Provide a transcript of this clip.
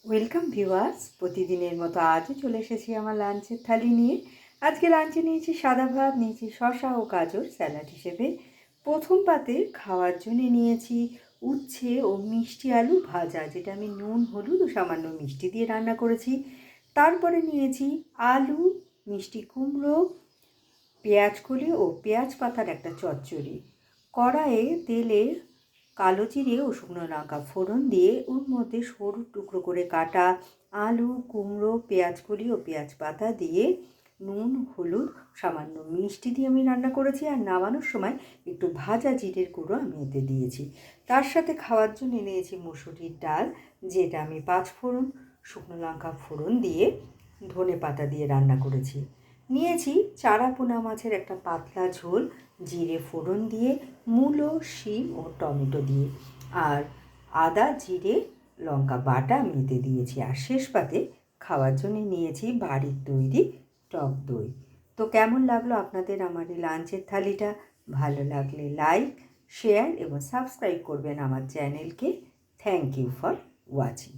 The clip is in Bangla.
ওয়েলকাম ভিউয়ার্স, প্রতিদিনের মতো আজও চলে এসেছি আমার লাঞ্চের থালি নিয়ে। আজকে লাঞ্চে নিয়েছি সাদা ভাত, নিয়েছি শসা ও গাজর স্যালাড হিসেবে। প্রথম পাতে খাওয়ার জন্য নিয়েছি উচ্ছে ও মিষ্টি আলু ভাজা, যেটা আমি নুন হলুদ ও সামান্য মিষ্টি দিয়ে রান্না করেছি। তারপরে নিয়েছি আলু, মিষ্টি কুমড়ো, পেঁয়াজ কলি ও পেঁয়াজ পাতার একটা চচ্চড়ি। কড়াইয়ে তেলে কালো জিরে ও শুকনো লঙ্কা ফোড়ন দিয়ে ওর মধ্যে সরু টুকরো করে কাটা আলু, কুমড়ো, পেঁয়াজ কলি ও পেঁয়াজ পাতা দিয়ে নুন হলুদ সামান্য মিষ্টি দিয়ে আমি রান্না করেছি। আর নামানোর সময় একটু ভাজা জিরের গুঁড়ো আমি এতে দিয়েছি। তার সাথে খাওয়ার জন্য নিয়েছি মুসুরির ডাল, যেটা আমি 5 ফোড়ন, শুকনো লঙ্কা ফোড়ন দিয়ে ধনে পাতা দিয়ে রান্না করেছি। নিয়েছি চারা পোনা মাছের একটা পাতলা ঝোল, জিরে ফোড়ন দিয়ে, মূলো, শিম ও টমেটো দিয়ে, আর আদা জিরে লঙ্কা বাটা আমি এতে দিয়েছি। আর শেষ পাতে খাওয়ার জন্য নিয়েছি বাড়ির তৈরি টক দই। তো কেমন লাগলো আপনাদের আমার এই লাঞ্চের থালিটা? ভালো লাগলে লাইক, শেয়ার এবং সাবস্ক্রাইব করবেন আমার চ্যানেলকে। Thank you for watching.